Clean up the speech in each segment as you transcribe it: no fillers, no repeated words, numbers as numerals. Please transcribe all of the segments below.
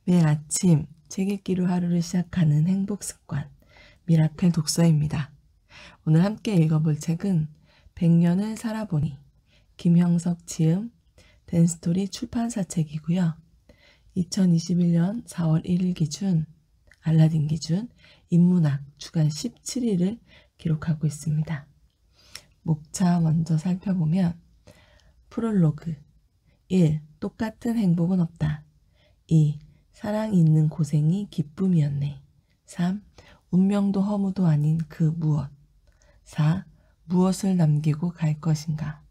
매일 아침 책 읽기로 하루를 시작하는 행복 습관, 미라클 독서입니다. 오늘 함께 읽어볼 책은 100년을 살아보니, 김형석 지음, 댄스토리 출판사 책이고요. 2021년 4월 1일 기준, 알라딘 기준, 인문학 주간 17위를 기록하고 있습니다. 목차 먼저 살펴보면 프롤로그 1. 똑같은 행복은 없다. 2. 사랑이 있는 고생이 기쁨이었네. 3. 운명도 허무도 아닌 그 무엇. 4. 무엇을 남기고 갈 것인가.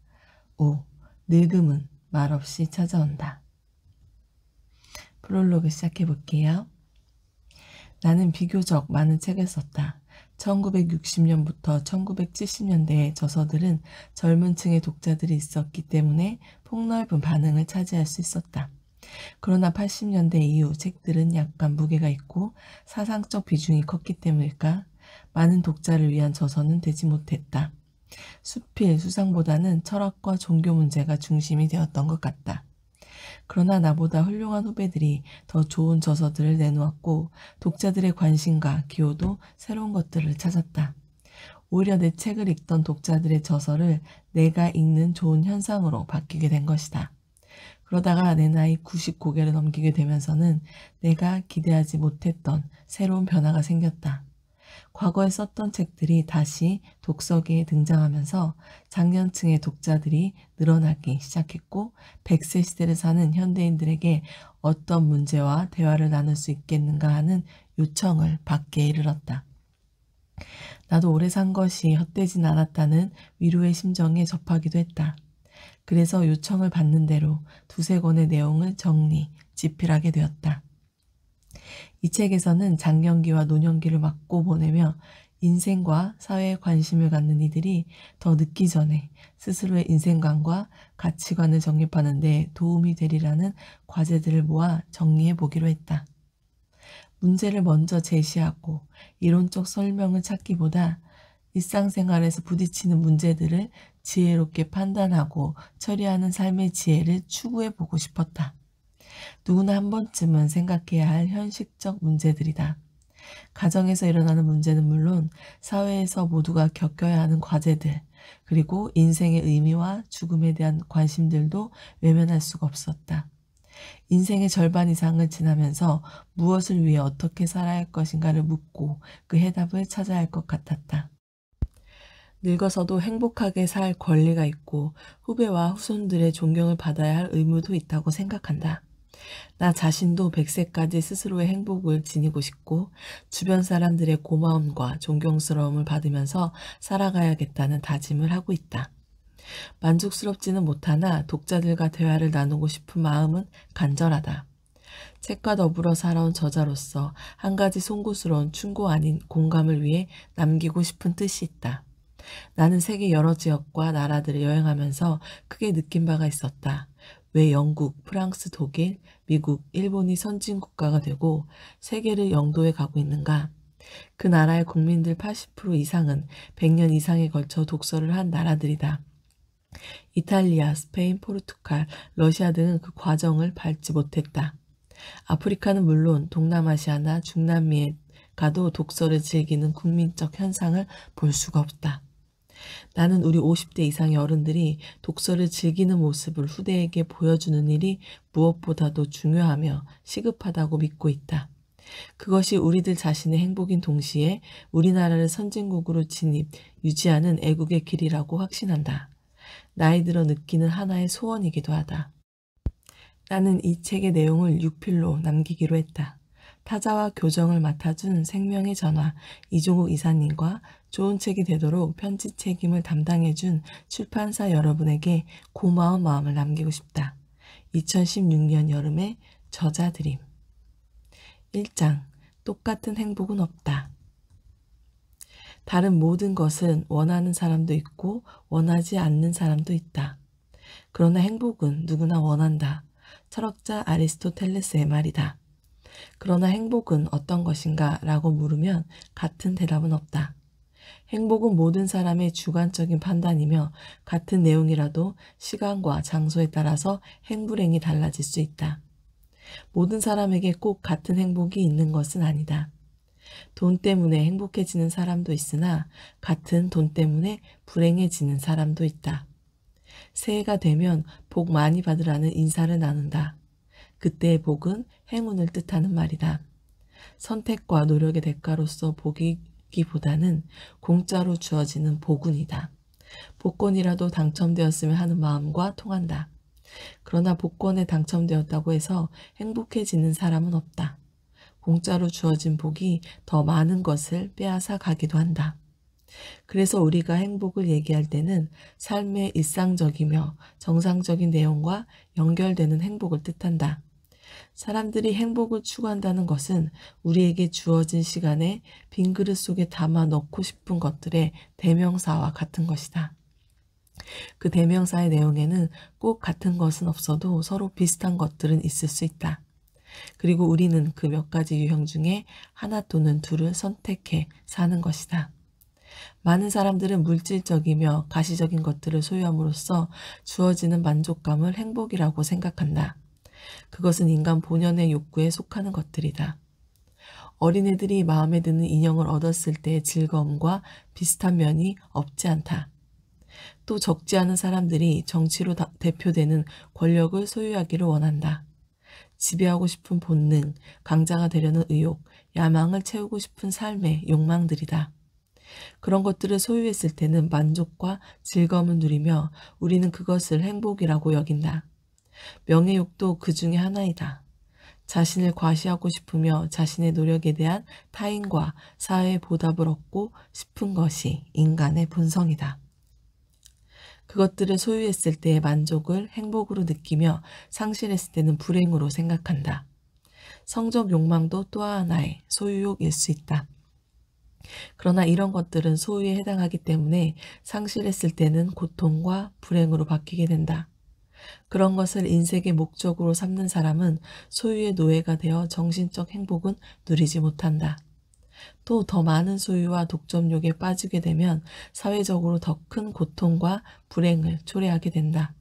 5. 늙음은 말없이 찾아온다. 프롤로그 시작해 볼게요. 나는 비교적 많은 책을 썼다. 1960년부터 1970년대의 저서들은 젊은 층의 독자들이 있었기 때문에 폭넓은 반응을 차지할 수 있었다. 그러나 80년대 이후 책들은 약간 무게가 있고 사상적 비중이 컸기 때문일까? 많은 독자를 위한 저서는 되지 못했다. 수필, 수상보다는 철학과 종교 문제가 중심이 되었던 것 같다. 그러나 나보다 훌륭한 후배들이 더 좋은 저서들을 내놓았고 독자들의 관심과 기호도 새로운 것들을 찾았다. 오히려 내 책을 읽던 독자들의 저서를 내가 읽는 좋은 현상으로 바뀌게 된 것이다. 그러다가 내 나이 99개를 넘기게 되면서는 내가 기대하지 못했던 새로운 변화가 생겼다. 과거에 썼던 책들이 다시 독서계에 등장하면서 장년층의 독자들이 늘어나기 시작했고 100세 시대를 사는 현대인들에게 어떤 문제와 대화를 나눌 수 있겠는가 하는 요청을 받게 이르렀다. 나도 오래 산 것이 헛되진 않았다는 위로의 심정에 접하기도 했다. 그래서 요청을 받는 대로 두세 권의 내용을 정리, 집필하게 되었다. 이 책에서는 장년기와 노년기를 맞고 보내며 인생과 사회에 관심을 갖는 이들이 더 늦기 전에 스스로의 인생관과 가치관을 정립하는 데 도움이 되리라는 과제들을 모아 정리해 보기로 했다. 문제를 먼저 제시하고 이론적 설명을 찾기보다 일상생활에서 부딪히는 문제들을 지혜롭게 판단하고 처리하는 삶의 지혜를 추구해 보고 싶었다. 누구나 한 번쯤은 생각해야 할 현실적 문제들이다. 가정에서 일어나는 문제는 물론 사회에서 모두가 겪어야 하는 과제들, 그리고 인생의 의미와 죽음에 대한 관심들도 외면할 수가 없었다. 인생의 절반 이상을 지나면서 무엇을 위해 어떻게 살아야 할 것인가를 묻고 그 해답을 찾아야 할 것 같았다. 늙어서도 행복하게 살 권리가 있고 후배와 후손들의 존경을 받아야 할 의무도 있다고 생각한다. 나 자신도 100세까지 스스로의 행복을 지니고 싶고 주변 사람들의 고마움과 존경스러움을 받으면서 살아가야겠다는 다짐을 하고 있다. 만족스럽지는 못하나 독자들과 대화를 나누고 싶은 마음은 간절하다. 책과 더불어 살아온 저자로서 한 가지 송구스러운 충고 아닌 공감을 위해 남기고 싶은 뜻이 있다. 나는 세계 여러 지역과 나라들을 여행하면서 크게 느낀 바가 있었다. 왜 영국, 프랑스, 독일, 미국, 일본이 선진국가가 되고 세계를 영도해 가고 있는가? 그 나라의 국민들 80% 이상은 100년 이상에 걸쳐 독서를 한 나라들이다. 이탈리아, 스페인, 포르투갈, 러시아 등은 그 과정을 밟지 못했다. 아프리카는 물론 동남아시아나 중남미에 가도 독서를 즐기는 국민적 현상을 볼 수가 없다. 나는 우리 50대 이상의 어른들이 독서를 즐기는 모습을 후대에게 보여주는 일이 무엇보다도 중요하며 시급하다고 믿고 있다. 그것이 우리들 자신의 행복인 동시에 우리나라를 선진국으로 유지하는 애국의 길이라고 확신한다. 나이 들어 느끼는 하나의 소원이기도 하다. 나는 이 책의 내용을 6필로 남기기로 했다. 타자와 교정을 맡아준 생명의 전화 이종욱 이사님과 좋은 책이 되도록 편집 책임을 담당해준 출판사 여러분에게 고마운 마음을 남기고 싶다. 2016년 여름의 저자 드림 1장 똑같은 행복은 없다. 다른 모든 것은 원하는 사람도 있고 원하지 않는 사람도 있다. 그러나 행복은 누구나 원한다. 철학자 아리스토텔레스의 말이다. 그러나 행복은 어떤 것인가 라고 물으면 같은 대답은 없다. 행복은 모든 사람의 주관적인 판단이며 같은 내용이라도 시간과 장소에 따라서 행불행이 달라질 수 있다. 모든 사람에게 꼭 같은 행복이 있는 것은 아니다. 돈 때문에 행복해지는 사람도 있으나 같은 돈 때문에 불행해지는 사람도 있다. 새해가 되면 복 많이 받으라는 인사를 나눈다. 그때의 복은 행운을 뜻하는 말이다. 선택과 노력의 대가로서 복이기보다는 공짜로 주어지는 복운이다. 복권이라도 당첨되었으면 하는 마음과 통한다. 그러나 복권에 당첨되었다고 해서 행복해지는 사람은 없다. 공짜로 주어진 복이 더 많은 것을 빼앗아 가기도 한다. 그래서 우리가 행복을 얘기할 때는 삶의 일상적이며 정상적인 내용과 연결되는 행복을 뜻한다. 사람들이 행복을 추구한다는 것은 우리에게 주어진 시간에 빈 그릇 속에 담아 넣고 싶은 것들의 대명사와 같은 것이다. 그 대명사의 내용에는 꼭 같은 것은 없어도 서로 비슷한 것들은 있을 수 있다. 그리고 우리는 그 몇 가지 유형 중에 하나 또는 둘을 선택해 사는 것이다. 많은 사람들은 물질적이며 가시적인 것들을 소유함으로써 주어지는 만족감을 행복이라고 생각한다. 그것은 인간 본연의 욕구에 속하는 것들이다. 어린애들이 마음에 드는 인형을 얻었을 때의 즐거움과 비슷한 면이 없지 않다. 또 적지 않은 사람들이 정치로 대표되는 권력을 소유하기를 원한다. 지배하고 싶은 본능, 강자가 되려는 의욕, 야망을 채우고 싶은 삶의 욕망들이다. 그런 것들을 소유했을 때는 만족과 즐거움을 누리며 우리는 그것을 행복이라고 여긴다. 명예욕도 그 중에 하나이다. 자신을 과시하고 싶으며 자신의 노력에 대한 타인과 사회의 보답을 얻고 싶은 것이 인간의 본성이다. 그것들을 소유했을 때의 만족을 행복으로 느끼며 상실했을 때는 불행으로 생각한다. 성적 욕망도 또 하나의 소유욕일 수 있다. 그러나 이런 것들은 소유에 해당하기 때문에 상실했을 때는 고통과 불행으로 바뀌게 된다. 그런 것을 인생의 목적으로 삼는 사람은 소유의 노예가 되어 정신적 행복은 누리지 못한다. 또 더 많은 소유와 독점욕에 빠지게 되면 사회적으로 더 큰 고통과 불행을 초래하게 된다.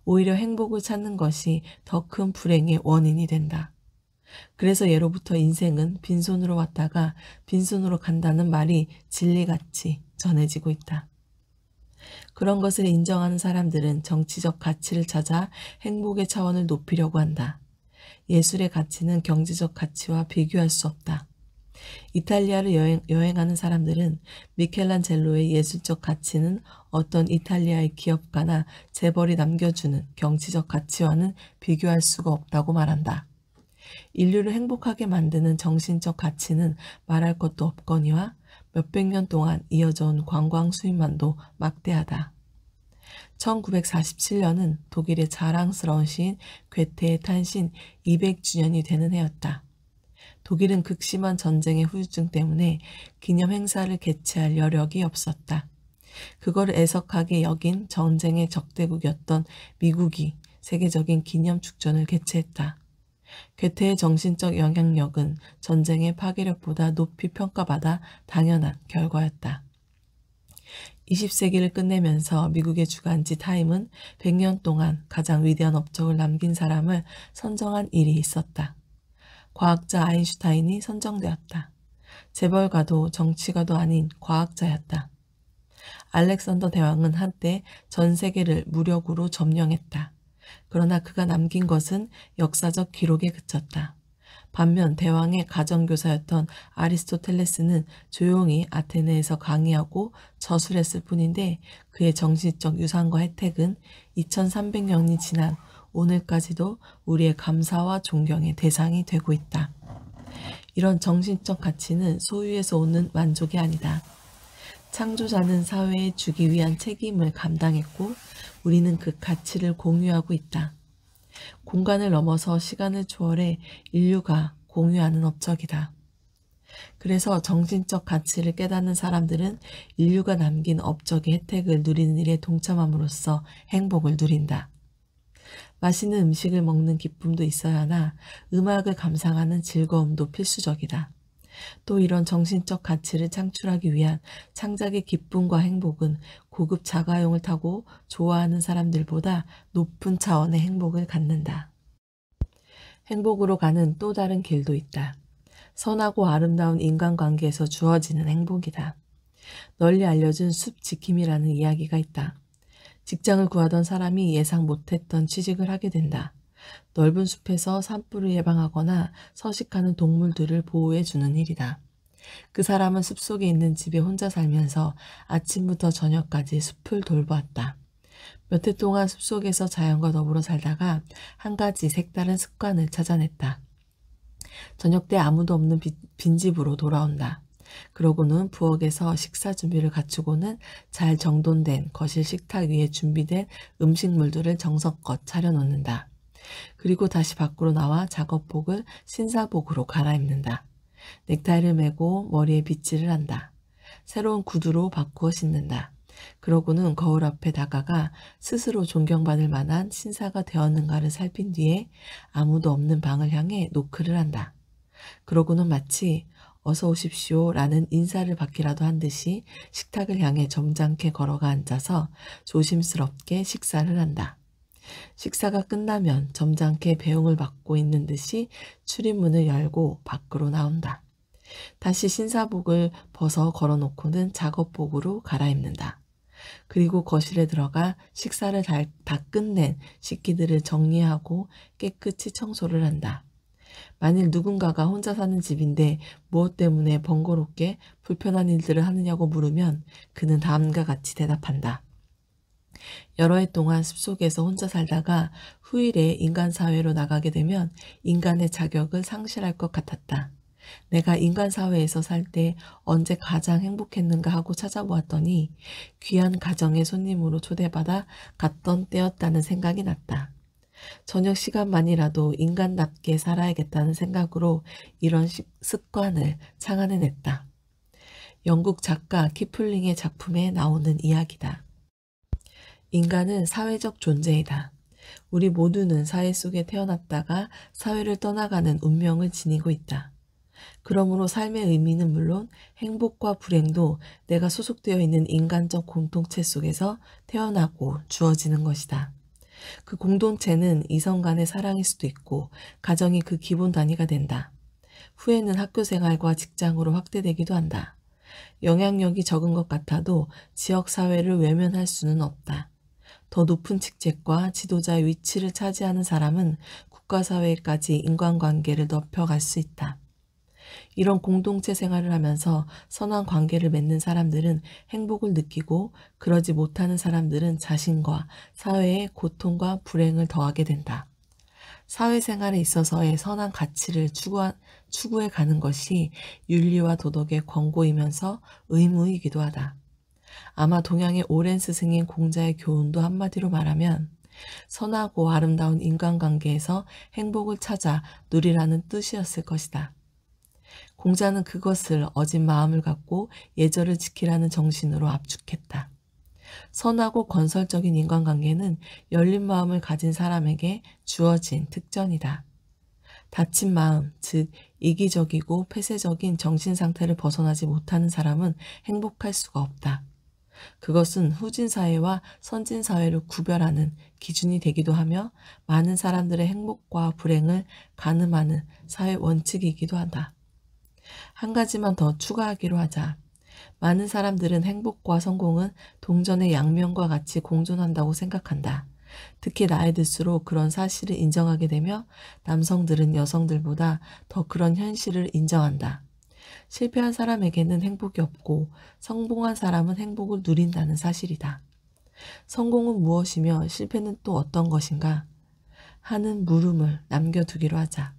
오히려 행복을 찾는 것이 더 큰 불행의 원인이 된다. 그래서 예로부터 인생은 빈손으로 왔다가 빈손으로 간다는 말이 진리같이 전해지고 있다. 그런 것을 인정하는 사람들은 정치적 가치를 찾아 행복의 차원을 높이려고 한다. 예술의 가치는 경제적 가치와 비교할 수 없다. 이탈리아를 여행하는 사람들은 미켈란젤로의 예술적 가치는 어떤 이탈리아의 기업가나 재벌이 남겨주는 경치적 가치와는 비교할 수가 없다고 말한다. 인류를 행복하게 만드는 정신적 가치는 말할 것도 없거니와 몇백 년 동안 이어져 온 관광 수입만도 막대하다. 1947년은 독일의 자랑스러운 시인 괴테의 탄신 200주년이 되는 해였다. 독일은 극심한 전쟁의 후유증 때문에 기념 행사를 개최할 여력이 없었다. 그걸 애석하게 여긴 전쟁의 적대국이었던 미국이 세계적인 기념 축전을 개최했다. 괴테의 정신적 영향력은 전쟁의 파괴력보다 높이 평가받아 당연한 결과였다. 20세기를 끝내면서 미국의 주간지 타임은 100년 동안 가장 위대한 업적을 남긴 사람을 선정한 일이 있었다. 과학자 아인슈타인이 선정되었다. 재벌가도 정치가도 아닌 과학자였다. 알렉산더 대왕은 한때 전 세계를 무력으로 점령했다. 그러나 그가 남긴 것은 역사적 기록에 그쳤다. 반면 대왕의 가정교사였던 아리스토텔레스는 조용히 아테네에서 강의하고 저술했을 뿐인데 그의 정신적 유산과 혜택은 2300년이 지난 오늘까지도 우리의 감사와 존경의 대상이 되고 있다. 이런 정신적 가치는 소유에서 오는 만족이 아니다. 창조자는 사회에 주기 위한 책임을 감당했고 우리는 그 가치를 공유하고 있다. 공간을 넘어서 시간을 초월해 인류가 공유하는 업적이다. 그래서 정신적 가치를 깨닫는 사람들은 인류가 남긴 업적의 혜택을 누리는 일에 동참함으로써 행복을 누린다. 맛있는 음식을 먹는 기쁨도 있어야 하나 음악을 감상하는 즐거움도 필수적이다. 또 이런 정신적 가치를 창출하기 위한 창작의 기쁨과 행복은 고급 자가용을 타고 좋아하는 사람들보다 높은 차원의 행복을 갖는다. 행복으로 가는 또 다른 길도 있다. 선하고 아름다운 인간관계에서 주어지는 행복이다. 널리 알려진 숲 지킴이라는 이야기가 있다. 직장을 구하던 사람이 예상 못했던 취직을 하게 된다. 넓은 숲에서 산불을 예방하거나 서식하는 동물들을 보호해 주는 일이다. 그 사람은 숲속에 있는 집에 혼자 살면서 아침부터 저녁까지 숲을 돌보았다. 몇 해 동안 숲속에서 자연과 더불어 살다가 한 가지 색다른 습관을 찾아냈다. 저녁 때 아무도 없는 빈집으로 돌아온다. 그러고는 부엌에서 식사 준비를 갖추고는 잘 정돈된 거실 식탁 위에 준비된 음식물들을 정성껏 차려놓는다. 그리고 다시 밖으로 나와 작업복을 신사복으로 갈아입는다. 넥타이를 매고 머리에 빗질을 한다. 새로운 구두로 바꾸어 신는다. 그러고는 거울 앞에 다가가 스스로 존경받을 만한 신사가 되었는가를 살핀 뒤에 아무도 없는 방을 향해 노크를 한다. 그러고는 마치 어서 오십시오 라는 인사를 받기라도 한 듯이 식탁을 향해 점잖게 걸어가 앉아서 조심스럽게 식사를 한다. 식사가 끝나면 점잖게 배웅을 받고 있는 듯이 출입문을 열고 밖으로 나온다. 다시 신사복을 벗어 걸어놓고는 작업복으로 갈아입는다. 그리고 거실에 들어가 식사를 다 끝낸 식기들을 정리하고 깨끗이 청소를 한다. 만일 누군가가 혼자 사는 집인데 무엇 때문에 번거롭게 불편한 일들을 하느냐고 물으면 그는 다음과 같이 대답한다. 여러 해 동안 숲속에서 혼자 살다가 후일에 인간 사회로 나가게 되면 인간의 자격을 상실할 것 같았다. 내가 인간 사회에서 살 때 언제 가장 행복했는가 하고 찾아보았더니 귀한 가정의 손님으로 초대받아 갔던 때였다는 생각이 났다. 저녁 시간만이라도 인간답게 살아야겠다는 생각으로 이런 습관을 창안해냈다. 영국 작가 키플링의 작품에 나오는 이야기다. 인간은 사회적 존재이다. 우리 모두는 사회 속에 태어났다가 사회를 떠나가는 운명을 지니고 있다. 그러므로 삶의 의미는 물론 행복과 불행도 내가 소속되어 있는 인간적 공동체 속에서 태어나고 주어지는 것이다. 그 공동체는 이성 간의 사랑일 수도 있고 가정이 그 기본 단위가 된다. 후에는 학교 생활과 직장으로 확대되기도 한다. 영향력이 적은 것 같아도 지역사회를 외면할 수는 없다. 더 높은 직책과 지도자의 위치를 차지하는 사람은 국가사회까지 인간관계를 넓혀갈 수 있다. 이런 공동체 생활을 하면서 선한 관계를 맺는 사람들은 행복을 느끼고 그러지 못하는 사람들은 자신과 사회의 고통과 불행을 더하게 된다. 사회생활에 있어서의 선한 가치를 추구해 가는 것이 윤리와 도덕의 권고이면서 의무이기도 하다. 아마 동양의 오랜 스승인 공자의 교훈도 한마디로 말하면 선하고 아름다운 인간관계에서 행복을 찾아 누리라는 뜻이었을 것이다. 공자는 그것을 어진 마음을 갖고 예절을 지키라는 정신으로 압축했다. 선하고 건설적인 인간관계는 열린 마음을 가진 사람에게 주어진 특전이다. 닫힌 마음, 즉 이기적이고 폐쇄적인 정신상태를 벗어나지 못하는 사람은 행복할 수가 없다. 그것은 후진사회와 선진사회를 구별하는 기준이 되기도 하며 많은 사람들의 행복과 불행을 가늠하는 사회 원칙이기도 하다. 한 가지만 더 추가하기로 하자. 많은 사람들은 행복과 성공은 동전의 양면과 같이 공존한다고 생각한다. 특히 나이 들수록 그런 사실을 인정하게 되며 남성들은 여성들보다 더 그런 현실을 인정한다. 실패한 사람에게는 행복이 없고 성공한 사람은 행복을 누린다는 사실이다. 성공은 무엇이며 실패는 또 어떤 것인가? 하는 물음을 남겨두기로 하자.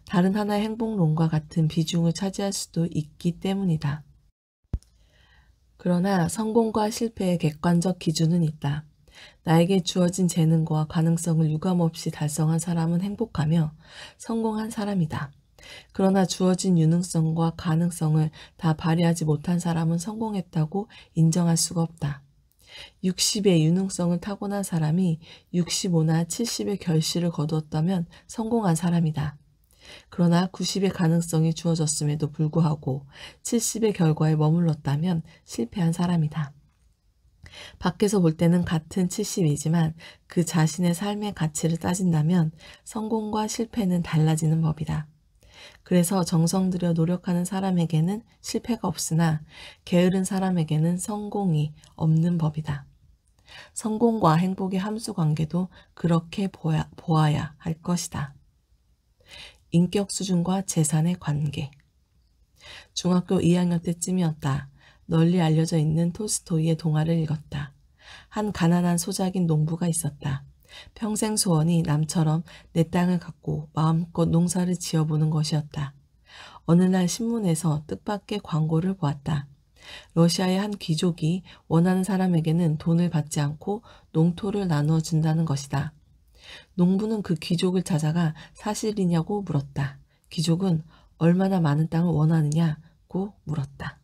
다른 하나의 행복론과 같은 비중을 차지할 수도 있기 때문이다. 그러나 성공과 실패의 객관적 기준은 있다. 나에게 주어진 재능과 가능성을 유감없이 달성한 사람은 행복하며 성공한 사람이다. 그러나 주어진 유능성과 가능성을 다 발휘하지 못한 사람은 성공했다고 인정할 수가 없다. 60의 유능성을 타고난 사람이 65나 70의 결실을 거두었다면 성공한 사람이다. 그러나 90의 가능성이 주어졌음에도 불구하고 70의 결과에 머물렀다면 실패한 사람이다. 밖에서 볼 때는 같은 70이지만 그 자신의 삶의 가치를 따진다면 성공과 실패는 달라지는 법이다. 그래서 정성 들여 노력하는 사람에게는 실패가 없으나 게으른 사람에게는 성공이 없는 법이다. 성공과 행복의 함수 관계도 그렇게 보아야 할 것이다. 인격 수준과 재산의 관계. 중학교 2학년 때쯤이었다. 널리 알려져 있는 톨스토이의 동화를 읽었다. 한 가난한 소작인 농부가 있었다. 평생 소원이 남처럼 내 땅을 갖고 마음껏 농사를 지어보는 것이었다. 어느 날 신문에서 뜻밖의 광고를 보았다. 러시아의 한 귀족이 원하는 사람에게는 돈을 받지 않고 농토를 나누어 준다는 것이다. 농부는 그 귀족을 찾아가 사실이냐고 물었다. 귀족은 얼마나 많은 땅을 원하느냐고 물었다.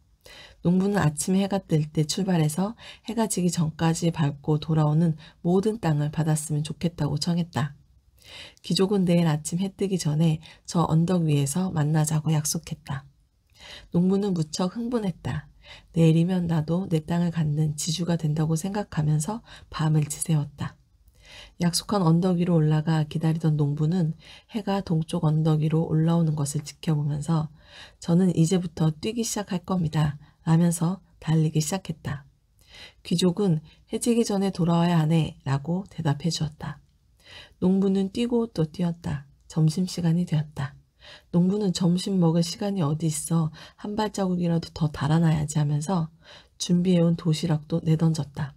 농부는 아침 해가 뜰 때 출발해서 해가 지기 전까지 밟고 돌아오는 모든 땅을 받았으면 좋겠다고 청했다. 귀족은 내일 아침 해 뜨기 전에 저 언덕 위에서 만나자고 약속했다. 농부는 무척 흥분했다. 내일이면 나도 내 땅을 갖는 지주가 된다고 생각하면서 밤을 지새웠다. 약속한 언덕 위로 올라가 기다리던 농부는 해가 동쪽 언덕 위로 올라오는 것을 지켜보면서 저는 이제부터 뛰기 시작할 겁니다. 라면서 달리기 시작했다. 귀족은 해지기 전에 돌아와야 하네 라고 대답해 주었다. 농부는 뛰고 또 뛰었다. 점심시간이 되었다. 농부는 점심 먹을 시간이 어디 있어 한 발자국이라도 더 달아나야지 하면서 준비해온 도시락도 내던졌다.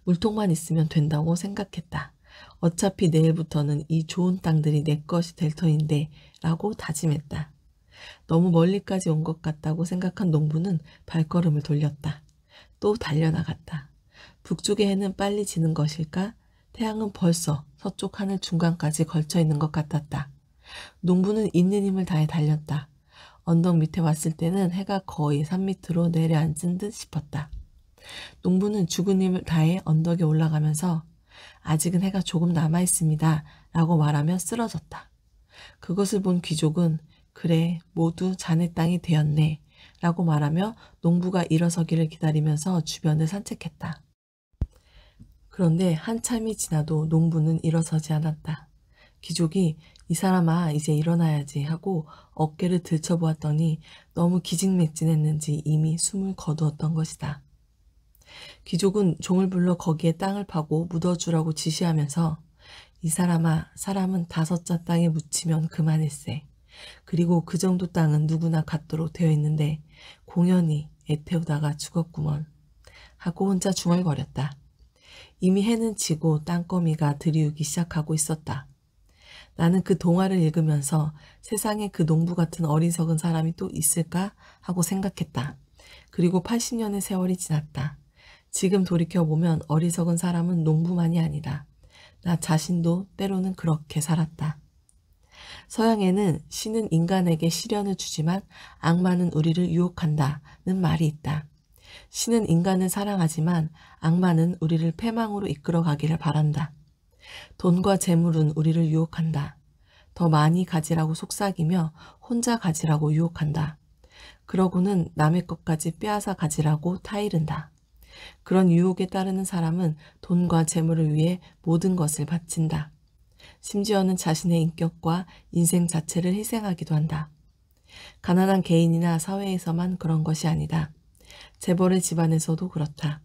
물통만 있으면 된다고 생각했다. 어차피 내일부터는 이 좋은 땅들이 내 것이 될 터인데 라고 다짐했다. 너무 멀리까지 온 것 같다고 생각한 농부는 발걸음을 돌렸다. 또 달려나갔다. 북쪽의 해는 빨리 지는 것일까? 태양은 벌써 서쪽 하늘 중간까지 걸쳐 있는 것 같았다. 농부는 있는 힘을 다해 달렸다. 언덕 밑에 왔을 때는 해가 거의 산 밑으로 내려앉은 듯 싶었다. 농부는 죽은 힘을 다해 언덕에 올라가면서 아직은 해가 조금 남아 있습니다. 라고 말하며 쓰러졌다. 그것을 본 귀족은 그래 모두 자네 땅이 되었네. 라고 말하며 농부가 일어서기를 기다리면서 주변을 산책했다. 그런데 한참이 지나도 농부는 일어서지 않았다. 귀족이 이 사람아 이제 일어나야지 하고 어깨를 들쳐보았더니 너무 기진맥진했는지 이미 숨을 거두었던 것이다. 귀족은 종을 불러 거기에 땅을 파고 묻어주라고 지시하면서 이 사람아 사람은 5자 땅에 묻히면 그만일세. 그리고 그 정도 땅은 누구나 갖도록 되어 있는데 공연히 애태우다가 죽었구먼 하고 혼자 중얼거렸다. 이미 해는 지고 땅거미가 들이우기 시작하고 있었다. 나는 그 동화를 읽으면서 세상에 그 농부 같은 어리석은 사람이 또 있을까 하고 생각했다. 그리고 80년의 세월이 지났다. 지금 돌이켜보면 어리석은 사람은 농부만이 아니다. 나 자신도 때로는 그렇게 살았다. 서양에는 신은 인간에게 시련을 주지만 악마는 우리를 유혹한다는 말이 있다. 신은 인간을 사랑하지만 악마는 우리를 패망으로 이끌어 가기를 바란다. 돈과 재물은 우리를 유혹한다. 더 많이 가지라고 속삭이며 혼자 가지라고 유혹한다. 그러고는 남의 것까지 빼앗아 가지라고 타이른다. 그런 유혹에 따르는 사람은 돈과 재물을 위해 모든 것을 바친다. 심지어는 자신의 인격과 인생 자체를 희생하기도 한다. 가난한 개인이나 사회에서만 그런 것이 아니다. 재벌의 집안에서도 그렇다.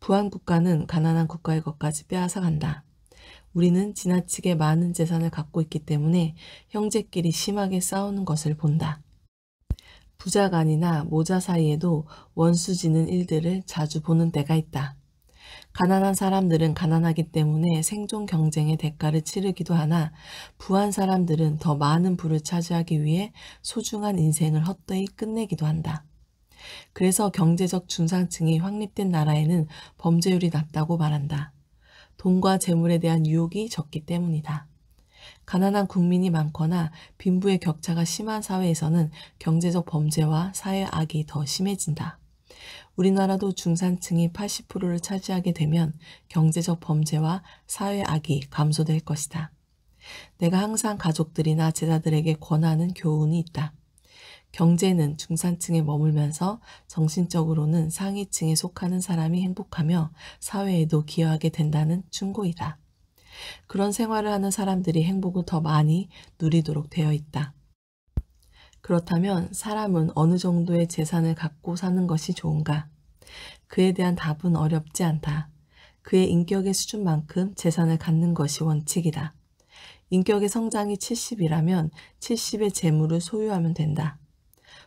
부한 국가는 가난한 국가의 것까지 빼앗아 간다. 우리는 지나치게 많은 재산을 갖고 있기 때문에 형제끼리 심하게 싸우는 것을 본다. 부자간이나 모자 사이에도 원수지는 일들을 자주 보는 때가 있다. 가난한 사람들은 가난하기 때문에 생존 경쟁의 대가를 치르기도 하나 부한 사람들은 더 많은 부를 차지하기 위해 소중한 인생을 헛되이 끝내기도 한다. 그래서 경제적 중산층이 확립된 나라에는 범죄율이 낮다고 말한다. 돈과 재물에 대한 유혹이 적기 때문이다. 가난한 국민이 많거나 빈부의 격차가 심한 사회에서는 경제적 범죄와 사회 악이 더 심해진다. 우리나라도 중산층이 80%를 차지하게 되면 경제적 범죄와 사회 악이 감소될 것이다. 내가 항상 가족들이나 제자들에게 권하는 교훈이 있다. 경제는 중산층에 머물면서 정신적으로는 상위층에 속하는 사람이 행복하며 사회에도 기여하게 된다는 충고이다. 그런 생활을 하는 사람들이 행복을 더 많이 누리도록 되어 있다. 그렇다면 사람은 어느 정도의 재산을 갖고 사는 것이 좋은가? 그에 대한 답은 어렵지 않다. 그의 인격의 수준만큼 재산을 갖는 것이 원칙이다. 인격의 성장이 70이라면 70의 재물을 소유하면 된다.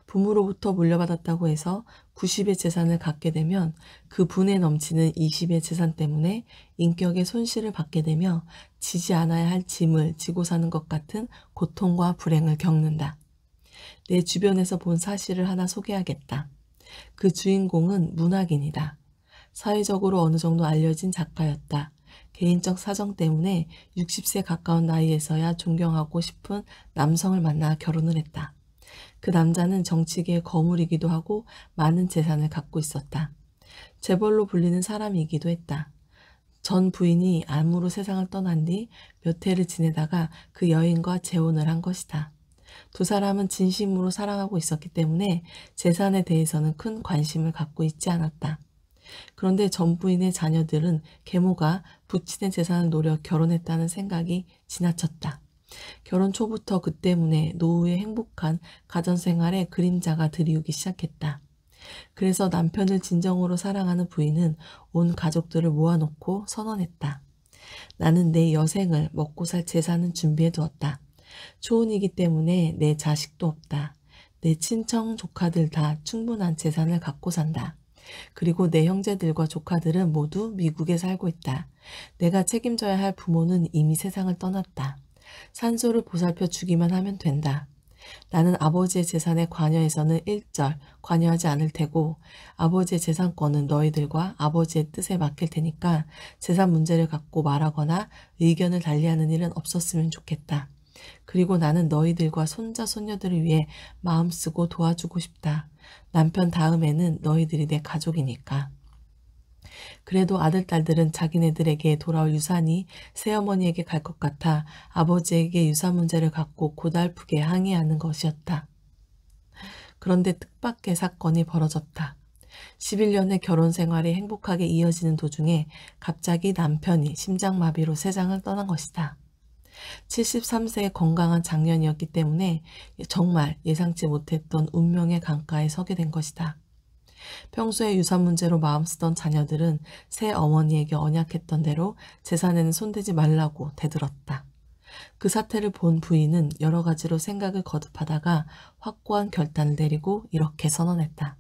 부모로부터 물려받았다고 해서 90의 재산을 갖게 되면 그 분에 넘치는 20의 재산 때문에 인격의 손실을 받게 되며 지지 않아야 할 짐을 지고 사는 것 같은 고통과 불행을 겪는다. 내 주변에서 본 사실을 하나 소개하겠다. 그 주인공은 문학인이다. 사회적으로 어느 정도 알려진 작가였다. 개인적 사정 때문에 60세 가까운 나이에서야 존경하고 싶은 남성을 만나 결혼을 했다. 그 남자는 정치계의 거물이기도 하고 많은 재산을 갖고 있었다. 재벌로 불리는 사람이기도 했다. 전 부인이 암으로 세상을 떠난 뒤 몇 해를 지내다가 그 여인과 재혼을 한 것이다. 두 사람은 진심으로 사랑하고 있었기 때문에 재산에 대해서는 큰 관심을 갖고 있지 않았다. 그런데 전 부인의 자녀들은 계모가 부친의 재산을 노려 결혼했다는 생각이 지나쳤다. 결혼 초부터 그 때문에 노후의 행복한 가정생활에 그림자가 드리우기 시작했다. 그래서 남편을 진정으로 사랑하는 부인은 온 가족들을 모아놓고 선언했다. 나는 내 여생을 먹고 살 재산은 준비해 두었다. 초혼이기 때문에 내 자식도 없다. 내 친정 조카들 다 충분한 재산을 갖고 산다. 그리고 내 형제들과 조카들은 모두 미국에 살고 있다. 내가 책임져야 할 부모는 이미 세상을 떠났다. 산소를 보살펴 주기만 하면 된다. 나는 아버지의 재산에 관여해서는 일절 관여하지 않을 테고 아버지의 재산권은 너희들과 아버지의 뜻에 맡길 테니까 재산 문제를 갖고 말하거나 의견을 달리하는 일은 없었으면 좋겠다. 그리고 나는 너희들과 손자 손녀들을 위해 마음쓰고 도와주고 싶다. 남편 다음에는 너희들이 내 가족이니까. 그래도 아들, 딸들은 자기네들에게 돌아올 유산이 새어머니에게 갈 것 같아 아버지에게 유산 문제를 갖고 고달프게 항의하는 것이었다. 그런데 뜻밖의 사건이 벌어졌다. 11년의 결혼 생활이 행복하게 이어지는 도중에 갑자기 남편이 심장마비로 세상을 떠난 것이다. 73세의 건강한 장년이었기 때문에 정말 예상치 못했던 운명의 강가에 서게 된 것이다. 평소에 유산 문제로 마음 쓰던 자녀들은 새 어머니에게 언약했던 대로 재산에는 손대지 말라고 대들었다. 그 사태를 본 부인은 여러 가지로 생각을 거듭하다가 확고한 결단을 내리고 이렇게 선언했다.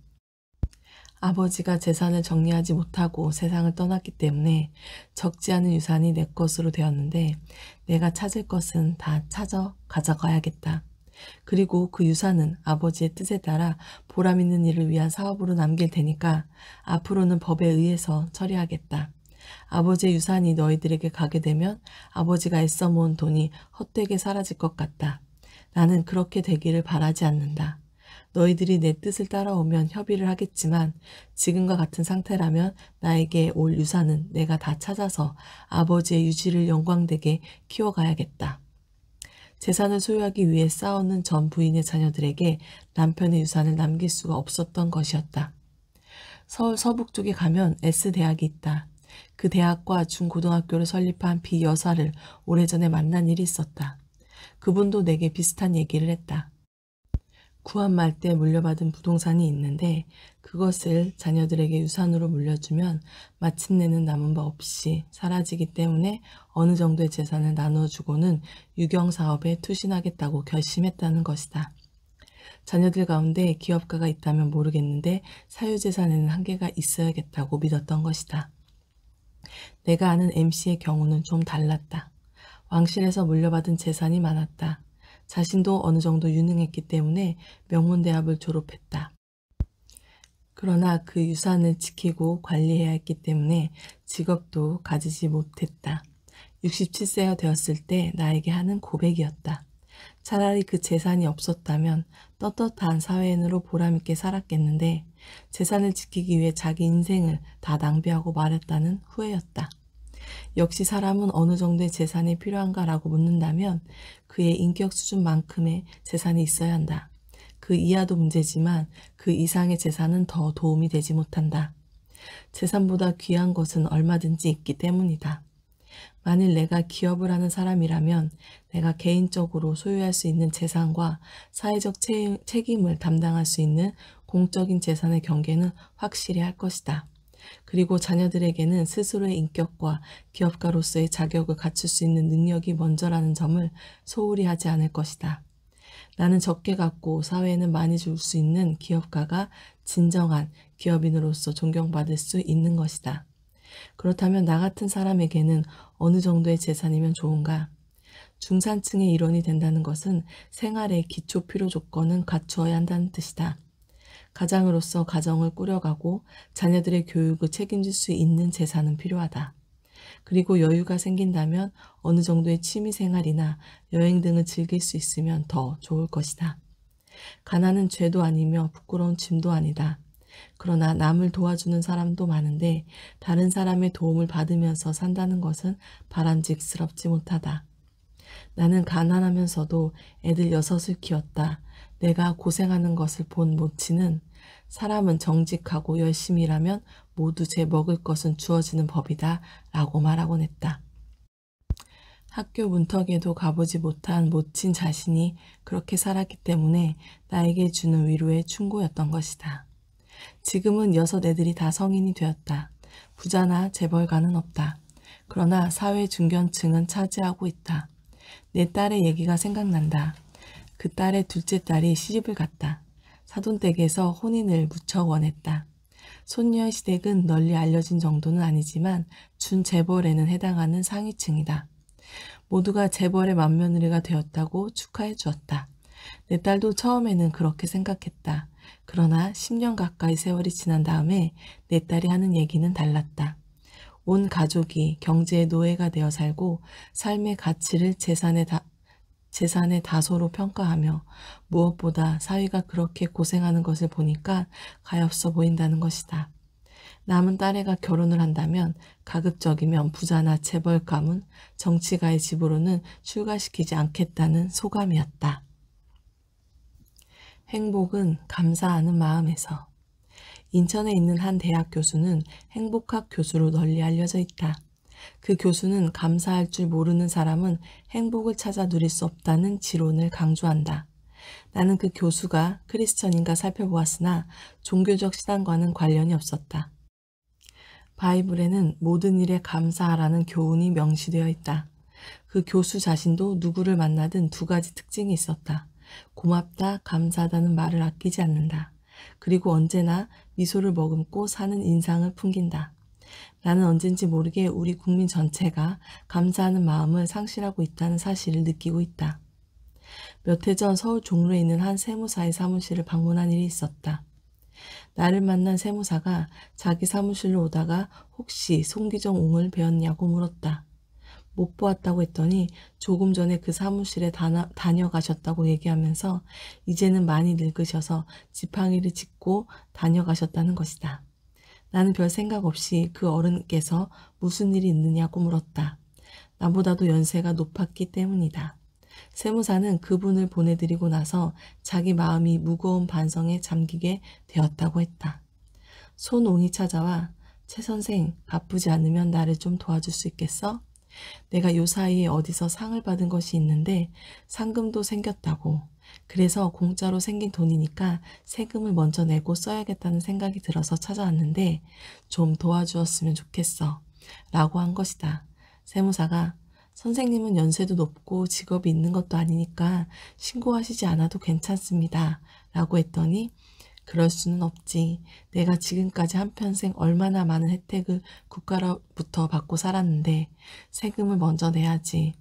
아버지가 재산을 정리하지 못하고 세상을 떠났기 때문에 적지 않은 유산이 내 것으로 되었는데 내가 찾을 것은 다 찾아 가져가야겠다. 그리고 그 유산은 아버지의 뜻에 따라 보람 있는 일을 위한 사업으로 남길 테니까 앞으로는 법에 의해서 처리하겠다. 아버지의 유산이 너희들에게 가게 되면 아버지가 애써 모은 돈이 헛되게 사라질 것 같다. 나는 그렇게 되기를 바라지 않는다. 너희들이 내 뜻을 따라오면 협의를 하겠지만 지금과 같은 상태라면 나에게 올 유산은 내가 다 찾아서 아버지의 유지를 영광되게 키워가야겠다. 재산을 소유하기 위해 싸우는 전 부인의 자녀들에게 남편의 유산을 남길 수가 없었던 것이었다. 서울 서북 쪽에 가면 S대학이 있다. 그 대학과 중고등학교를 설립한 비여사를 오래전에 만난 일이 있었다. 그분도 내게 비슷한 얘기를 했다. 구한 말 때 물려받은 부동산이 있는데 그것을 자녀들에게 유산으로 물려주면 마침내는 남은 바 없이 사라지기 때문에 어느 정도의 재산을 나눠주고는 유경사업에 투신하겠다고 결심했다는 것이다. 자녀들 가운데 기업가가 있다면 모르겠는데 사유재산에는 한계가 있어야겠다고 믿었던 것이다. 내가 아는 MC의 경우는 좀 달랐다. 왕실에서 물려받은 재산이 많았다. 자신도 어느 정도 유능했기 때문에 명문대학을 졸업했다. 그러나 그 유산을 지키고 관리해야 했기 때문에 직업도 가지지 못했다. 67세가 되었을 때 나에게 하는 고백이었다. 차라리 그 재산이 없었다면 떳떳한 사회인으로 보람있게 살았겠는데 재산을 지키기 위해 자기 인생을 다 낭비하고 말했다는 후회였다. 역시 사람은 어느 정도의 재산이 필요한가라고 묻는다면 그의 인격 수준만큼의 재산이 있어야 한다. 그 이하도 문제지만 그 이상의 재산은 더 도움이 되지 못한다. 재산보다 귀한 것은 얼마든지 있기 때문이다. 만일 내가 기업을 하는 사람이라면 내가 개인적으로 소유할 수 있는 재산과 사회적 책임을 담당할 수 있는 공적인 재산의 경계는 확실히 할 것이다. 그리고 자녀들에게는 스스로의 인격과 기업가로서의 자격을 갖출 수 있는 능력이 먼저라는 점을 소홀히 하지 않을 것이다. 나는 적게 갖고 사회에는 많이 줄 수 있는 기업가가 진정한 기업인으로서 존경받을 수 있는 것이다. 그렇다면 나 같은 사람에게는 어느 정도의 재산이면 좋은가? 중산층의 일원이 된다는 것은 생활의 기초 필요 조건은 갖추어야 한다는 뜻이다. 가장으로서 가정을 꾸려가고 자녀들의 교육을 책임질 수 있는 재산은 필요하다. 그리고 여유가 생긴다면 어느 정도의 취미생활이나 여행 등을 즐길 수 있으면 더 좋을 것이다. 가난은 죄도 아니며 부끄러운 짐도 아니다. 그러나 남을 도와주는 사람도 많은데 다른 사람의 도움을 받으면서 산다는 것은 바람직스럽지 못하다. 나는 가난하면서도 애들 6을 키웠다. 내가 고생하는 것을 본 모친은 사람은 정직하고 열심히 일하면 모두 제 먹을 것은 주어지는 법이다 라고 말하곤 했다. 학교 문턱에도 가보지 못한 모친 자신이 그렇게 살았기 때문에 나에게 주는 위로의 충고였던 것이다. 지금은 6 애들이 다 성인이 되었다. 부자나 재벌가는 없다. 그러나 사회 중견층은 차지하고 있다. 내 딸의 얘기가 생각난다. 그 딸의 둘째 딸이 시집을 갔다. 사돈댁에서 혼인을 무척 원했다. 손녀의 시댁은 널리 알려진 정도는 아니지만 준재벌에는 해당하는 상위층이다. 모두가 재벌의 맏며느리가 되었다고 축하해 주었다. 내 딸도 처음에는 그렇게 생각했다. 그러나 10년 가까이 세월이 지난 다음에 내 딸이 하는 얘기는 달랐다. 온 가족이 경제의 노예가 되어 살고 삶의 가치를 재산의 다소로 평가하며 무엇보다 사위가 그렇게 고생하는 것을 보니까 가엾어 보인다는 것이다. 남은 딸애가 결혼을 한다면 가급적이면 부자나 재벌 가문, 정치가의 집으로는 출가시키지 않겠다는 소감이었다. 행복은 감사하는 마음에서. 인천에 있는 한 대학 교수는 행복학 교수로 널리 알려져 있다. 그 교수는 감사할 줄 모르는 사람은 행복을 찾아 누릴 수 없다는 지론을 강조한다. 나는 그 교수가 크리스천인가 살펴보았으나 종교적 신앙과는 관련이 없었다. 바이블에는 모든 일에 감사하라는 교훈이 명시되어 있다. 그 교수 자신도 누구를 만나든 2가지 특징이 있었다. 고맙다, 감사하다는 말을 아끼지 않는다. 그리고 언제나 미소를 머금고 사는 인상을 풍긴다. 나는 언젠지 모르게 우리 국민 전체가 감사하는 마음을 상실하고 있다는 사실을 느끼고 있다. 몇 해 전 서울 종로에 있는 한 세무사의 사무실을 방문한 일이 있었다. 나를 만난 세무사가 자기 사무실로 오다가 혹시 송기정 옹을 배웠냐고 물었다. 못 보았다고 했더니 조금 전에 그 사무실에 다녀가셨다고 얘기하면서 이제는 많이 늙으셔서 지팡이를 짚고 다녀가셨다는 것이다. 나는 별 생각 없이 그 어른께서 무슨 일이 있느냐고 물었다. 나보다도 연세가 높았기 때문이다. 세무사는 그분을 보내드리고 나서 자기 마음이 무거운 반성에 잠기게 되었다고 했다. 손옹이 찾아와 최 선생 바쁘지 않으면 나를 좀 도와줄 수 있겠어? 내가 요 사이에 어디서 상을 받은 것이 있는데 상금도 생겼다고. 그래서 공짜로 생긴 돈이니까 세금을 먼저 내고 써야겠다는 생각이 들어서 찾아왔는데 좀 도와주었으면 좋겠어. 라고 한 것이다. 세무사가 선생님은 연세도 높고 직업이 있는 것도 아니니까 신고하시지 않아도 괜찮습니다. 라고 했더니 그럴 수는 없지. 내가 지금까지 한평생 얼마나 많은 혜택을 국가로부터 받고 살았는데 세금을 먼저 내야지.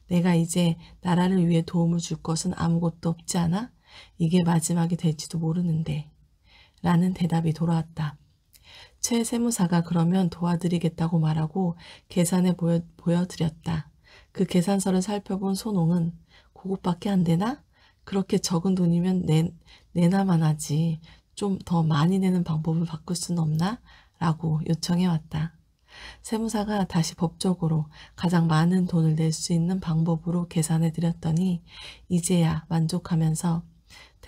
내가 이제 나라를 위해 도움을 줄 것은 아무것도 없지 않아? 이게 마지막이 될지도 모르는데. 라는 대답이 돌아왔다. 최 세무사가 그러면 도와드리겠다고 말하고 계산해 보여드렸다. 그 계산서를 살펴본 손홍은 그것밖에 안 되나? 그렇게 적은 돈이면 내나만 하지. 좀 더 많이 내는 방법을 바꿀 수는 없나? 라고 요청해 왔다. 세무사가 다시 법적으로 가장 많은 돈을 낼 수 있는 방법으로 계산해 드렸더니 이제야 만족하면서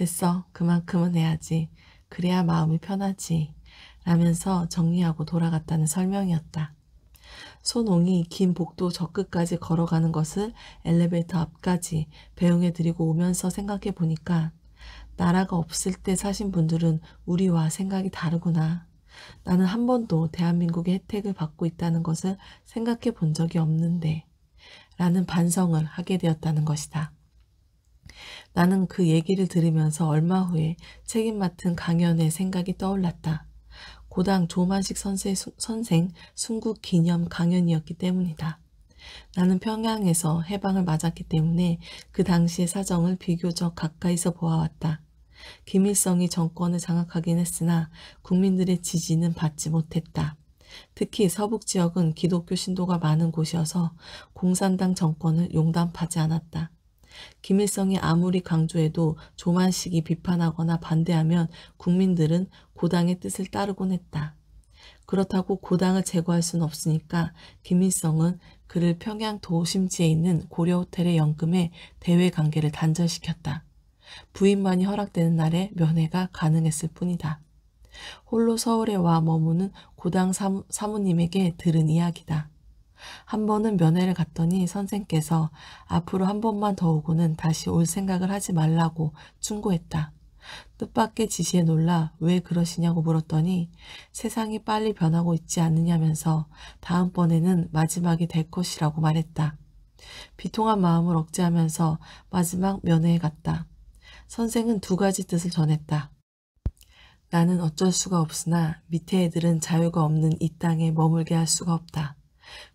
됐어. 그만큼은 해야지. 그래야 마음이 편하지. 라면서 정리하고 돌아갔다는 설명이었다. 손옹이 긴 복도 저 끝까지 걸어가는 것을 엘리베이터 앞까지 배웅해드리고 오면서 생각해 보니까 나라가 없을 때 사신 분들은 우리와 생각이 다르구나. 나는 한 번도 대한민국의 혜택을 받고 있다는 것을 생각해 본 적이 없는데 라는 반성을 하게 되었다는 것이다. 나는 그 얘기를 들으면서 얼마 후에 책임 맡은 강연의 생각이 떠올랐다. 고당 조만식 선생 순국 기념 강연이었기 때문이다. 나는 평양에서 해방을 맞았기 때문에 그 당시의 사정을 비교적 가까이서 보아왔다. 김일성이 정권을 장악하긴 했으나 국민들의 지지는 받지 못했다. 특히 서북 지역은 기독교 신도가 많은 곳이어서 공산당 정권을 용납하지 않았다. 김일성이 아무리 강조해도 조만식이 비판하거나 반대하면 국민들은 고당의 뜻을 따르곤 했다. 그렇다고 고당을 제거할 수는 없으니까 김일성은 그를 평양 도심지에 있는 고려호텔에 연금해 대외 관계를 단절시켰다. 부인만이 허락되는 날에 면회가 가능했을 뿐이다. 홀로 서울에 와 머무는 고당 사모님에게 들은 이야기다. 한 번은 면회를 갔더니 선생께서 앞으로 한 번만 더 오고는 다시 올 생각을 하지 말라고 충고했다. 뜻밖의 지시에 놀라 왜 그러시냐고 물었더니 세상이 빨리 변하고 있지 않느냐면서 다음번에는 마지막이 될 것이라고 말했다. 비통한 마음을 억제하면서 마지막 면회에 갔다. 선생은 두 가지 뜻을 전했다. 나는 어쩔 수가 없으나 밑에 애들은 자유가 없는 이 땅에 머물게 할 수가 없다.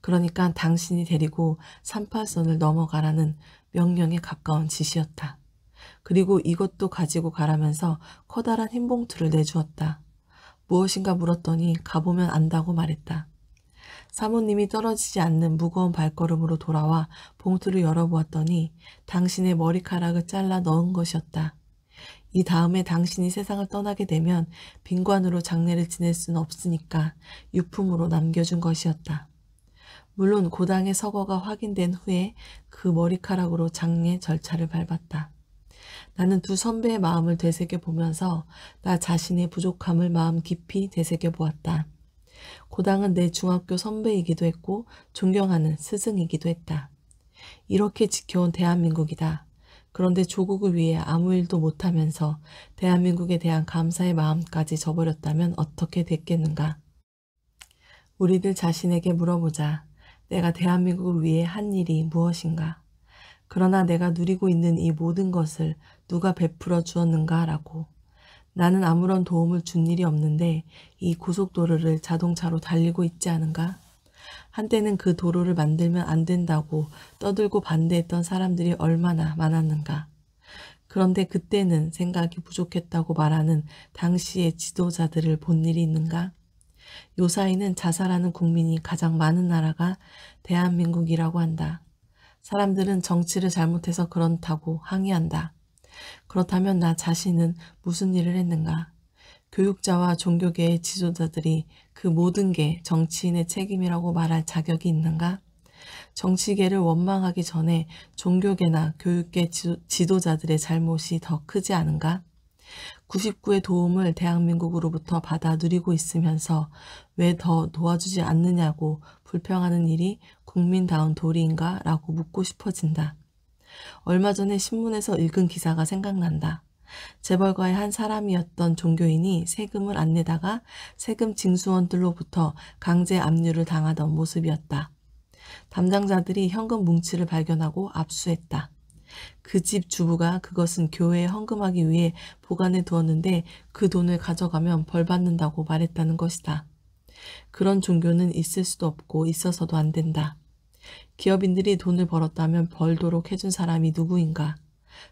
그러니까 당신이 데리고 38선을 넘어가라는 명령에 가까운 지시였다. 그리고 이것도 가지고 가라면서 커다란 흰 봉투를 내주었다. 무엇인가 물었더니 가보면 안다고 말했다. 사모님이 떨어지지 않는 무거운 발걸음으로 돌아와 봉투를 열어보았더니 당신의 머리카락을 잘라 넣은 것이었다. 이 다음에 당신이 세상을 떠나게 되면 빈관으로 장례를 지낼 수는 없으니까 유품으로 남겨준 것이었다. 물론 고당의 서거가 확인된 후에 그 머리카락으로 장례 절차를 밟았다. 나는 두 선배의 마음을 되새겨 보면서 나 자신의 부족함을 마음 깊이 되새겨 보았다. 고당은 내 중학교 선배이기도 했고 존경하는 스승이기도 했다. 이렇게 지켜온 대한민국이다. 그런데 조국을 위해 아무 일도 못하면서 대한민국에 대한 감사의 마음까지 저버렸다면 어떻게 됐겠는가? 우리들 자신에게 물어보자. 내가 대한민국을 위해 한 일이 무엇인가? 그러나 내가 누리고 있는 이 모든 것을 누가 베풀어 주었는가라고. 나는 아무런 도움을 준 일이 없는데 이 고속도로를 자동차로 달리고 있지 않은가? 한때는 그 도로를 만들면 안 된다고 떠들고 반대했던 사람들이 얼마나 많았는가? 그런데 그때는 생각이 부족했다고 말하는 당시의 지도자들을 본 일이 있는가? 요사이는 자살하는 국민이 가장 많은 나라가 대한민국이라고 한다. 사람들은 정치를 잘못해서 그렇다고 항의한다. 그렇다면 나 자신은 무슨 일을 했는가? 교육자와 종교계의 지도자들이 그 모든 게 정치인의 책임이라고 말할 자격이 있는가? 정치계를 원망하기 전에 종교계나 교육계 지도자들의 잘못이 더 크지 않은가? 99의 도움을 대한민국으로부터 받아 누리고 있으면서 왜 더 도와주지 않느냐고 불평하는 일이 국민다운 도리인가? 라고 묻고 싶어진다. 얼마 전에 신문에서 읽은 기사가 생각난다. 재벌가의 한 사람이었던 종교인이 세금을 안 내다가 세금 징수원들로부터 강제 압류를 당하던 모습이었다. 담당자들이 현금 뭉치를 발견하고 압수했다. 그 집 주부가 그것은 교회에 헌금하기 위해 보관해 두었는데 그 돈을 가져가면 벌 받는다고 말했다는 것이다. 그런 종교는 있을 수도 없고 있어서도 안 된다. 기업인들이 돈을 벌었다면 벌도록 해준 사람이 누구인가?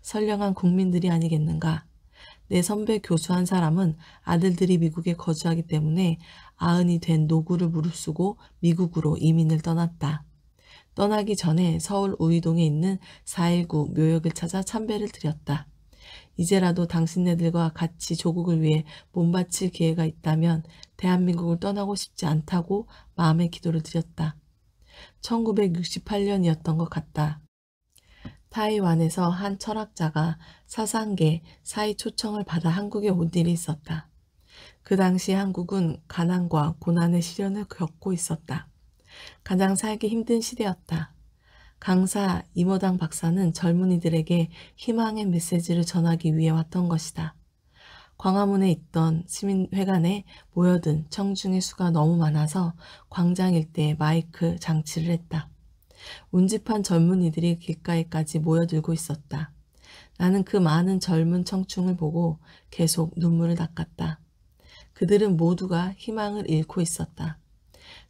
선량한 국민들이 아니겠는가? 내 선배 교수 한 사람은 아들들이 미국에 거주하기 때문에 아흔이 된 노구를 무릅쓰고 미국으로 이민을 떠났다. 떠나기 전에 서울 우이동에 있는 4.19 묘역을 찾아 참배를 드렸다. 이제라도 당신네들과 같이 조국을 위해 몸바칠 기회가 있다면 대한민국을 떠나고 싶지 않다고 마음의 기도를 드렸다. 1968년이었던 것 같다. 타이완에서 한 철학자가 사상계, 사회 초청을 받아 한국에 온 일이 있었다. 그 당시 한국은 가난과 고난의 시련을 겪고 있었다. 가장 살기 힘든 시대였다. 강사 이모당 박사는 젊은이들에게 희망의 메시지를 전하기 위해 왔던 것이다. 광화문에 있던 시민회관에 모여든 청중의 수가 너무 많아서 광장 일대에 마이크 장치를 했다. 운집한 젊은이들이 길가에까지 모여들고 있었다. 나는 그 많은 젊은 청중을 보고 계속 눈물을 닦았다. 그들은 모두가 희망을 잃고 있었다.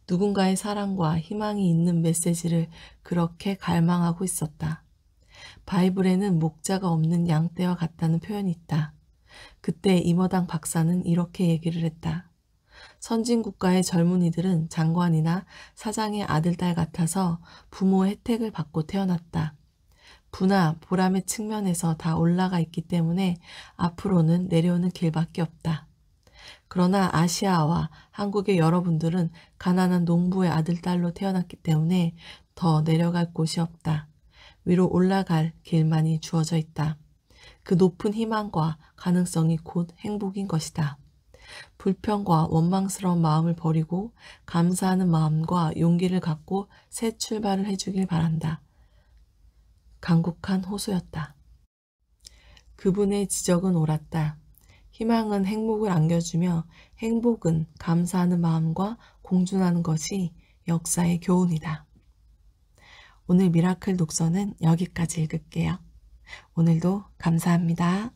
누군가의 사랑과 희망이 있는 메시지를 그렇게 갈망하고 있었다. 바이블에는 목자가 없는 양떼와 같다는 표현이 있다. 그때 이머당 박사는 이렇게 얘기를 했다. 선진국가의 젊은이들은 장관이나 사장의 아들, 딸 같아서 부모의 혜택을 받고 태어났다. 부나 보람의 측면에서 다 올라가 있기 때문에 앞으로는 내려오는 길밖에 없다. 그러나 아시아와 한국의 여러분들은 가난한 농부의 아들, 딸로 태어났기 때문에 더 내려갈 곳이 없다. 위로 올라갈 길만이 주어져 있다. 그 높은 희망과 가능성이 곧 행복인 것이다. 불평과 원망스러운 마음을 버리고 감사하는 마음과 용기를 갖고 새 출발을 해주길 바란다. 간곡한 호소였다. 그분의 지적은 옳았다. 희망은 행복을 안겨주며 행복은 감사하는 마음과 공존하는 것이 역사의 교훈이다. 오늘 미라클 독서는 여기까지 읽을게요. 오늘도 감사합니다.